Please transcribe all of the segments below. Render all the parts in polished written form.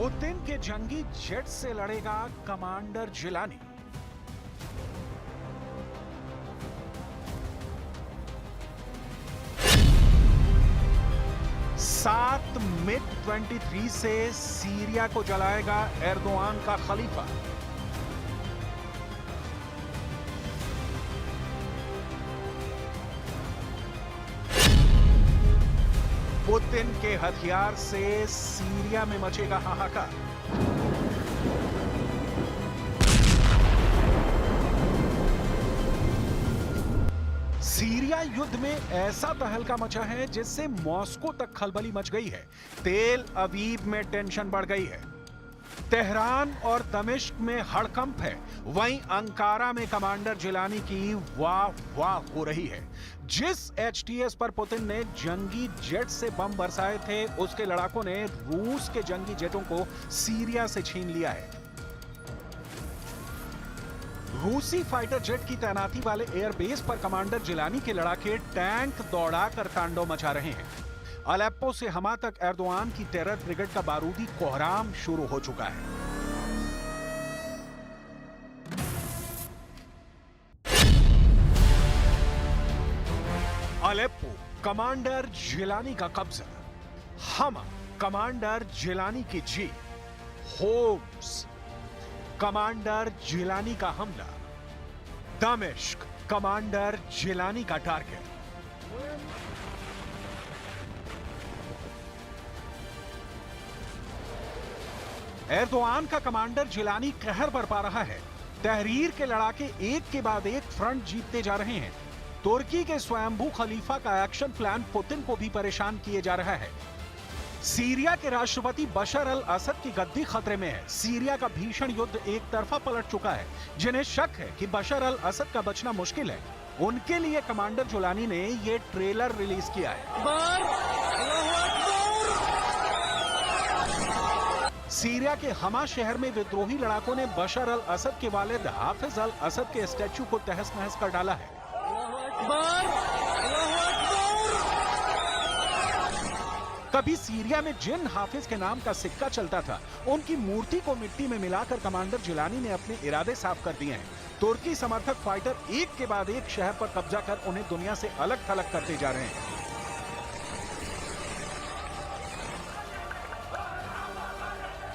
Putin के जंगी jet से लड़ेगा कमांडर जिलानी। सात MiG-23 से सीरिया को जलाएगा एर्दोआन का खलीफा। पुतिन के हथियार से सीरिया में मचेगा हाहाकार। सीरिया युद्ध में ऐसा तहलका मचा है जिससे मॉस्को तक खलबली मच गई है। तेल अवीव में टेंशन बढ़ गई है। तेहरान और दमिश्क में हड़कंप है। वहीं अंकारा में कमांडर जिलानी की वाह वाह हो रही है। जिस HTS पर पुतिन ने जंगी जेट से बम बरसाए थे, उसके लड़ाकों ने रूस के जंगी जेटों को सीरिया से छीन लिया है। रूसी फाइटर जेट की तैनाती वाले एयरबेस पर कमांडर जिलानी के लड़ाके टैंक दौड़ाकर तांडव मचा रहे हैं। अलेप्पो से हमा तक एर्दोआन की टेरर ब्रिगेड का बारूदी कोहराम शुरू हो चुका है। अलेप्पो कमांडर जिलानी का कब्जा, हमा कमांडर जिलानी की जीत, होम्स कमांडर जिलानी का हमला, दमिश्क कमांडर जिलानी का टारगेट। एर्दोआन का कमांडर जिलानी कहर बरपा रहा है। तहरीर के लड़ाके एक के बाद एक फ्रंट जीतते जा रहे हैं। तुर्की के स्वयंभू खलीफा का एक्शन प्लान पुतिन को भी परेशान किए जा रहा है। सीरिया के राष्ट्रपति बशर अल असद की गद्दी खतरे में है। सीरिया का भीषण युद्ध एक तरफा पलट चुका है। जिन्हें शक है कि बशर अल असद का बचना मुश्किल है, उनके लिए कमांडर जिलानी ने यह ट्रेलर रिलीज किया है। सीरिया के हमा शहर में विद्रोही लड़ाकों ने बशर अल असद के वालिद हाफिज अल असद के स्टैच्यू को तहस नहस कर डाला है। कभी सीरिया में जिन हाफिज के नाम का सिक्का चलता था, उनकी मूर्ति को मिट्टी में मिलाकर कमांडर जिलानी ने अपने इरादे साफ कर दिए हैं। तुर्की समर्थक फाइटर एक के बाद एक शहर पर कब्जा कर उन्हें दुनिया से अलग थलग करते जा रहे हैं।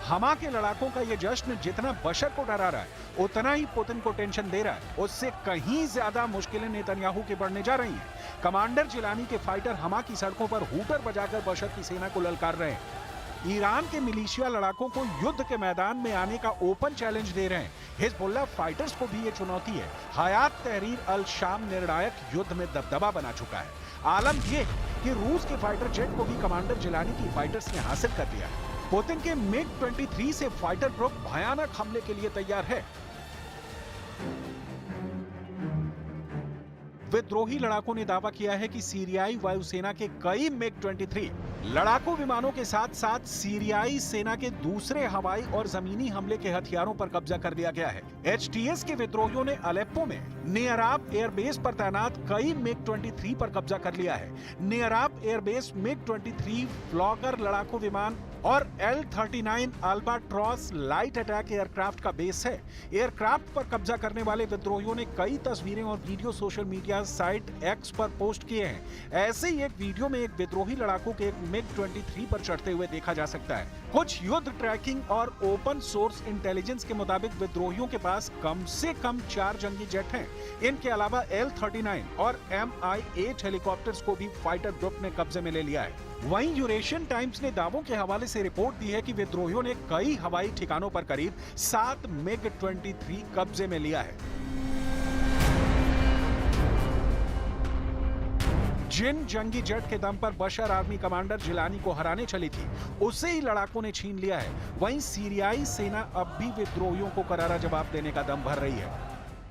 हमा के लड़ाकों का यह जश्न जितना बशर को डरा रहा है, उतना ही पुतिन को टेंशन दे रहा है। उससे कहीं ज्यादा मुश्किलें नेतन्याहू के बढ़ने जा रही हैं। कमांडर जिलानी के फाइटर हमा की सड़कों पर हूटर बजाकर बशर की सेना को ललकार रहे हैं। ईरान के मिलिशिया लड़ाकों को युद्ध के मैदान में आने का ओपन चैलेंज दे रहे हैं। हिजबुल्लाह फाइटर्स को भी ये चुनौती है। हयात तहरीर अल शाम निर्णायक युद्ध में दबदबा बना चुका है। आलम यह कि रूस के फाइटर जेट को भी कमांडर जिलानी की फाइटर्स ने हासिल कर लिया है। पुतिन के MiG-23 से फाइटर ग्रुप भयानक हमले के लिए तैयार है। विद्रोही लड़ाकों ने दावा किया है कि सीरियाई वायुसेना के कई MiG-23 लड़ाकू विमानों के साथ साथ सीरियाई सेना के दूसरे हवाई और जमीनी हमले के हथियारों पर कब्जा कर लिया गया है। HTS के विद्रोहियों ने अलेप्पो में नियराब एयरबेस पर तैनात कई MiG-23 पर कब्जा कर लिया है। नियराब एयरबेस MiG-23 फ्लॉगर लड़ाकू विमान और L-39 albatross light attack aircraft का बेस है। एयरक्राफ्ट पर कब्जा करने वाले विद्रोहियों ने कई तस्वीरें और video social media site X पर पोस्ट किए हैं। ऐसे ही एक वीडियो में एक विद्रोही लड़ाकू के एक MiG-23 पर चढ़ते हुए देखा जा सकता है। कुछ युद्ध ट्रैकिंग और ओपन सोर्स इंटेलिजेंस के मुताबिक विद्रोहियों के पास कम से कम 4 जंगी जेट हैं। इनके अलावा L-39 और Mi-8 हेलीकॉप्टर्स को भी फाइटर ग्रुप ने कब्जे में ले लिया है। वहीं यूरेशियन टाइम्स ने दावों के हवाले से रिपोर्ट दी है कि विद्रोहियों ने कई हवाई ठिकानों पर करीब 7 MiG-23 कब्जे में लिया है। जिन जंगी जेट के दम पर बशर आर्मी कमांडर जिलानी को हराने चली थी, उसे ही लड़ाकों ने छीन लिया है। वहीं सीरियाई सेना अब भी विद्रोहियों को करारा जवाब देने का दम भर रही है।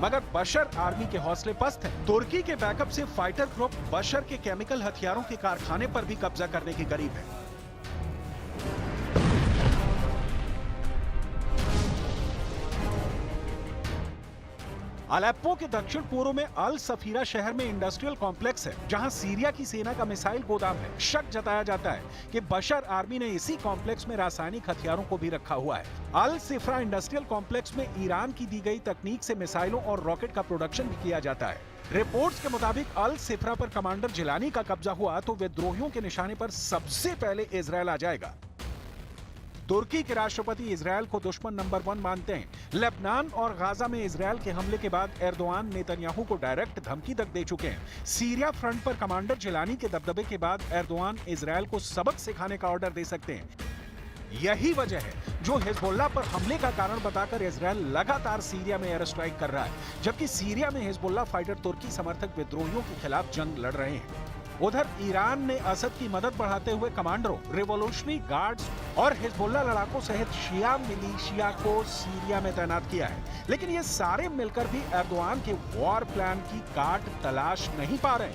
मगर बशर आर्मी के हौसले पस्त हैं। तुर्की के बैकअप से फाइटर ग्रुप बशर के केमिकल हथियारों के कारखाने पर भी कब्जा करने के करीब है। अलेप्पो के दक्षिण पूर्व में अल सफीरा शहर में इंडस्ट्रियल कॉम्प्लेक्स है, जहां सीरिया की सेना का मिसाइल गोदाम है। शक जताया जाता है कि बशर आर्मी ने इसी कॉम्प्लेक्स में रासायनिक हथियारों को भी रखा हुआ है। अल सिफ्रा इंडस्ट्रियल कॉम्प्लेक्स में ईरान की दी गई तकनीक से मिसाइलों और रॉकेट का प्रोडक्शन भी किया जाता है। रिपोर्ट्स के मुताबिक अल सिफ्रा पर कमांडर जिलानी का कब्जा हुआ तो विद्रोहियों के निशाने पर सबसे पहले इजरायल आ जाएगा। तुर्की के राष्ट्रपति इजरायल को दुश्मन नंबर 1 मानते हैं। लेबनान और गाजा में इजरायल के हमले के बाद एर्दोआन नेतन्याहू को डायरेक्ट धमकी तक दे चुके हैं। सीरिया फ्रंट पर कमांडर जिलानी के दबदबे के बाद एर्दोआन इजरायल को सबक सिखाने का ऑर्डर दे सकते हैं। यही वजह है जो हिजबुल्लाह पर हमले का कारण बताकर इजरायल लगातार सीरिया में एयर स्ट्राइक कर रहा है, जबकि सीरिया में हिजबुल्लाह फाइटर तुर्की समर्थक विद्रोहियों के खिलाफ जंग लड़ रहे हैं। उधर ईरान ने असद की मदद बढ़ाते हुए कमांडरों, रिवोल्यूशनरी गार्ड्स और हिजबुल्लाह लड़ाकों सहित शिया मिलिशिया को सीरिया में तैनात किया है, लेकिन ये सारे मिलकर भी एर्दोआन के वॉर प्लान की काट तलाश नहीं पा रहे।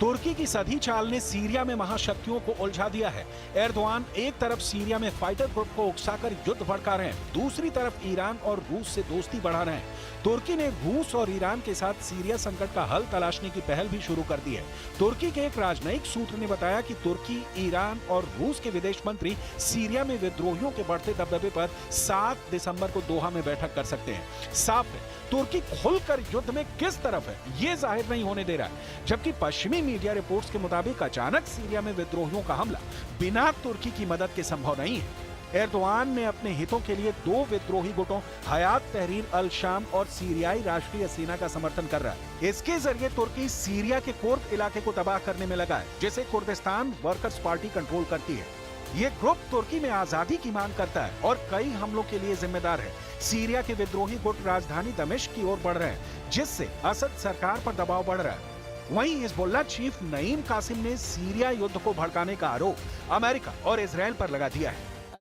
तुर्की की सधी चाल ने सीरिया में महाशक्तियों को उलझा दिया है। एर्दोआन एक तरफ सीरिया में फाइटर ग्रुप को उकसाकर युद्ध भड़का रहे हैं, दूसरी तरफ ईरान और रूस से दोस्ती बढ़ा रहे हैं। तुर्की ने रूस और ईरान के साथ सीरिया संकट का हल तलाशने की पहल भी शुरू कर दी है। तुर्की के एक राजनयिक सूत्र ने बताया कि तुर्की, ईरान और रूस के विदेश मंत्री सीरिया में विद्रोहियों के बढ़ते दबदबे पर 7 दिसंबर को दोहा में बैठक कर सकते हैं। साफ है, तुर्की खुलकर युद्ध में किस तरफ है ये जाहिर नहीं होने दे रहा है, जबकि पश्चिमी मीडिया रिपोर्ट्स के मुताबिक अचानक सीरिया में विद्रोहियों का हमला बिना तुर्की की मदद के संभव नहीं है। एर्दोआन ने अपने हितों के लिए 2 विद्रोही गुटों हयात तहरीर अल शाम और सीरियाई राष्ट्रीय सेना का समर्थन कर रहा है। इसके जरिए तुर्की सीरिया के कुर्द इलाके को तबाह करने में लगा है, जिसे कुर्दिस्तान वर्कर्स पार्टी कंट्रोल करती है। ये ग्रुप तुर्की में आजादी की मांग करता है और कई हमलों के लिए जिम्मेदार है। सीरिया के विद्रोही गुट राजधानी दमिश्क की ओर बढ़ रहे हैं, जिससे असद सरकार पर दबाव बढ़ रहा है। वहीं हिजबुल्लाह चीफ नईम कासिम ने सीरिया युद्ध को भड़काने का आरोप अमेरिका और इजरायल पर लगा दिया है।